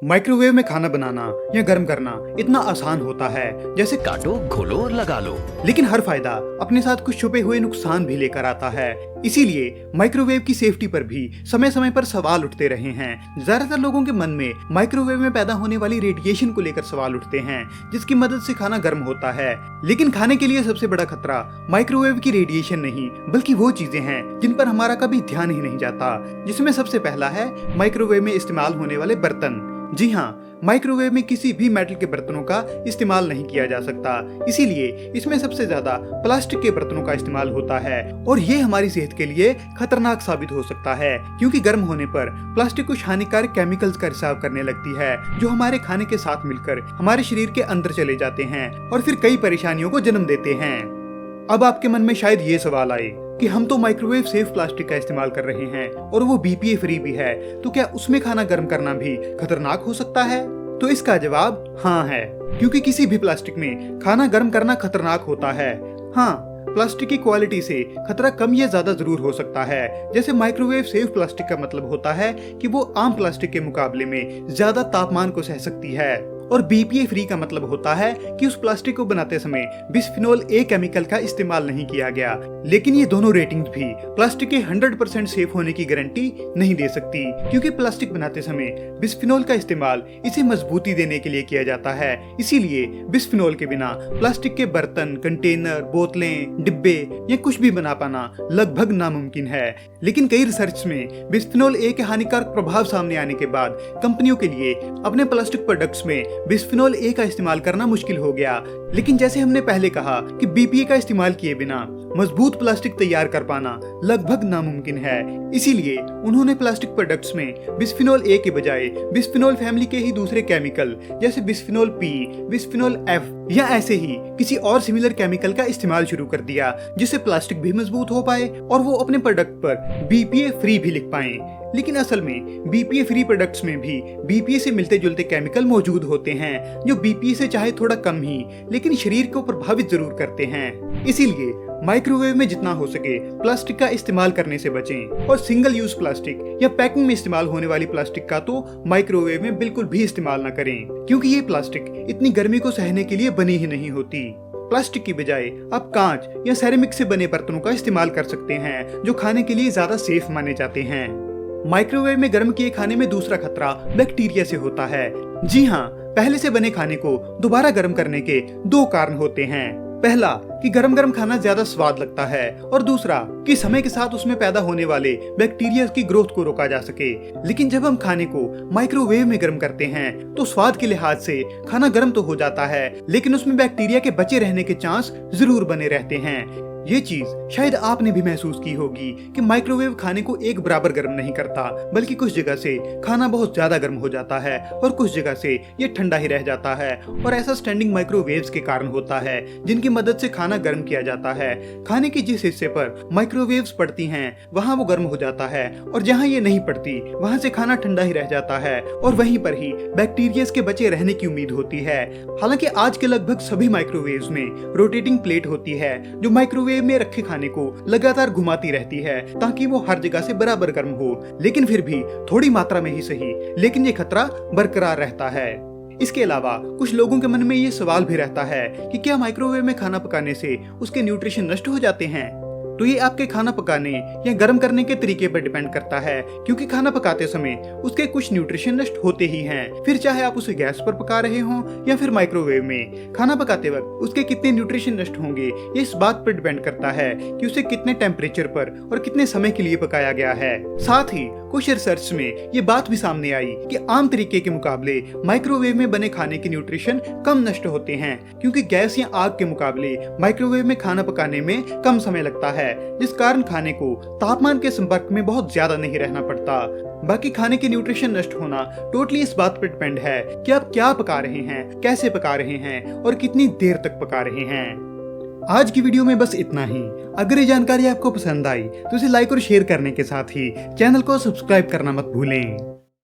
Microwave में खाना बनाना या गर्म करना इतना आसान होता है जैसे काटो, घोलो और लगा लो। लेकिन हर फायदा अपने साथ कुछ छुपे हुए नुकसान भी लेकर आता है। इसीलिए माइक्रोवेव की सेफ्टी पर भी समय समय पर सवाल उठते रहे हैं। ज्यादातर लोगों के मन में माइक्रोवेव में पैदा होने वाली रेडिएशन को लेकर सवाल उठते हैं, जिसकी मदद से खाना गर्म होता है। लेकिन खाने के लिए सबसे बड़ा खतरा माइक्रोवेव की रेडिएशन नहीं, बल्कि वो चीजें हैं जिन पर हमारा कभी ध्यान ही नहीं जाता। जिसमें सबसे पहला है माइक्रोवेव में इस्तेमाल होने वाले बर्तन। जी हाँ, माइक्रोवेव में किसी भी मेटल के बर्तनों का इस्तेमाल नहीं किया जा सकता। इसीलिए इसमें सबसे ज्यादा प्लास्टिक के बर्तनों का इस्तेमाल होता है और ये हमारी सेहत के लिए खतरनाक साबित हो सकता है, क्योंकि गर्म होने पर प्लास्टिक कुछ हानिकारक केमिकल्स का रिसाव करने लगती है, जो हमारे खाने के साथ मिलकर हमारे शरीर के अंदर चले जाते हैं और फिर कई परेशानियों को जन्म देते हैं। अब आपके मन में शायद ये सवाल आए कि हम तो माइक्रोवेव सेफ प्लास्टिक का इस्तेमाल कर रहे हैं और वो बीपीए फ्री भी है, तो क्या उसमें खाना गर्म करना भी खतरनाक हो सकता है? तो इसका जवाब हाँ है, क्योंकि किसी भी प्लास्टिक में खाना गर्म करना खतरनाक होता है। हाँ, प्लास्टिक की क्वालिटी से खतरा कम या ज्यादा जरूर हो सकता है। जैसे माइक्रोवेव सेफ प्लास्टिक का मतलब होता है कि वो आम प्लास्टिक के मुकाबले में ज्यादा तापमान को सह सकती है, और बीपीए फ्री का मतलब होता है कि उस प्लास्टिक को बनाते समय बिस्फिनोल ए केमिकल का इस्तेमाल नहीं किया गया। लेकिन ये दोनों रेटिंग्स भी प्लास्टिक के 100% सेफ होने की गारंटी नहीं दे सकती, क्योंकि प्लास्टिक बनाते समय बिस्फिनोल का इस्तेमाल इसे मजबूती देने के लिए किया जाता है। इसीलिए बिस्फिनोल के बिना प्लास्टिक के बर्तन, कंटेनर, बोतलें, डिब्बे या कुछ भी बना पाना लगभग नामुमकिन है। लेकिन कई रिसर्च में बिस्फिनोल ए के हानिकारक प्रभाव सामने आने के बाद कंपनियों के लिए अपने प्लास्टिक प्रोडक्ट्स में बिस्फिनोल ए का इस्तेमाल करना मुश्किल हो गया। लेकिन जैसे हमने पहले कहा कि बीपीए का इस्तेमाल किए बिना मजबूत प्लास्टिक तैयार कर पाना लगभग नामुमकिन है। इसीलिए उन्होंने प्लास्टिक प्रोडक्ट्स में बिस्फिनोल ए के बजाय बिस्फिनोल फैमिली के ही दूसरे केमिकल जैसे बिस्फिनोल पी, बिस्फिनोल एफ या ऐसे ही किसी और सिमिलर केमिकल का इस्तेमाल शुरू कर दिया, जिससे प्लास्टिक भी मजबूत हो पाए और वो अपने प्रोडक्ट पर बीपीए फ्री भी लिख पाए। लेकिन असल में बीपीए फ्री प्रोडक्ट्स में भी बीपीए से मिलते जुलते केमिकल मौजूद होते हैं, जो बीपीए से चाहे थोड़ा कम ही लेकिन शरीर को प्रभावित जरूर करते हैं। इसीलिए माइक्रोवेव में जितना हो सके प्लास्टिक का इस्तेमाल करने से बचें, और सिंगल यूज प्लास्टिक या पैकिंग में इस्तेमाल होने वाली प्लास्टिक का तो माइक्रोवेव में बिल्कुल भी इस्तेमाल न करें, क्योंकि ये प्लास्टिक इतनी गर्मी को सहने के लिए बनी ही नहीं होती। प्लास्टिक की बजाय आप कांच या सेरेमिक से बने बर्तनों का इस्तेमाल कर सकते हैं, जो खाने के लिए ज्यादा सेफ माने जाते हैं। माइक्रोवेव में गर्म किए खाने में दूसरा खतरा बैक्टीरिया से होता है। जी हाँ, पहले से बने खाने को दोबारा गर्म करने के दो कारण होते हैं। पहला कि गरम गरम खाना ज्यादा स्वाद लगता है, और दूसरा कि समय के साथ उसमें पैदा होने वाले बैक्टीरिया की ग्रोथ को रोका जा सके। लेकिन जब हम खाने को माइक्रोवेव में गर्म करते हैं तो स्वाद के लिहाज से खाना गर्म तो हो जाता है, लेकिन उसमें बैक्टीरिया के बचे रहने के चांस जरूर बने रहते हैं। ये चीज शायद आपने भी महसूस की होगी कि माइक्रोवेव खाने को एक बराबर गर्म नहीं करता, बल्कि कुछ जगह से खाना बहुत ज्यादा गर्म हो जाता है और कुछ जगह से ये ठंडा ही रह जाता है। और ऐसा स्टैंडिंग माइक्रोवेव्स के कारण होता है, जिनकी मदद से खाना गर्म किया जाता है। खाने के जिस हिस्से पर माइक्रोवेव्स पड़ती हैं वहाँ वो गर्म हो जाता है, और जहाँ ये नहीं पड़ती वहाँ से खाना ठंडा ही रह जाता है, और वहीं पर ही बैक्टीरिया के बचे रहने की उम्मीद होती है। हालांकि आज के लगभग सभी माइक्रोवेव्स में रोटेटिंग प्लेट होती है, जो माइक्रोवेव में रखे खाने को लगातार घुमाती रहती है ताकि वो हर जगह से बराबर गर्म हो। लेकिन फिर भी थोड़ी मात्रा में ही सही, लेकिन ये खतरा बरकरार रहता है। इसके अलावा कुछ लोगों के मन में ये सवाल भी रहता है कि क्या माइक्रोवेव में खाना पकाने से उसके न्यूट्रिशन नष्ट हो जाते हैं? तो ये आपके खाना पकाने या गर्म करने के तरीके पर डिपेंड करता है, क्योंकि खाना पकाते समय उसके कुछ न्यूट्रिशन नष्ट होते ही हैं। फिर चाहे आप उसे गैस पर पका रहे हों या फिर माइक्रोवेव में, खाना पकाते वक्त उसके कितने न्यूट्रिशन नष्ट होंगे ये इस बात पर डिपेंड करता है कि उसे कितने टेम्परेचर पर और कितने समय के लिए पकाया गया है। साथ ही कुछ रिसर्च में ये बात भी सामने आई कि आम तरीके के मुकाबले माइक्रोवेव में बने खाने के न्यूट्रिशन कम नष्ट होते हैं, क्योंकि गैस या आग के मुकाबले माइक्रोवेव में खाना पकाने में कम समय लगता है, जिस कारण खाने को तापमान के संपर्क में बहुत ज्यादा नहीं रहना पड़ता। बाकी खाने के न्यूट्रिशन नष्ट होना टोटली इस बात पर डिपेंड है कि आप क्या पका रहे हैं, कैसे पका रहे हैं और कितनी देर तक पका रहे हैं। आज की वीडियो में बस इतना ही। अगर ये जानकारी आपको पसंद आई तो इसे लाइक और शेयर करने के साथ ही चैनल को सब्सक्राइब करना मत भूलें।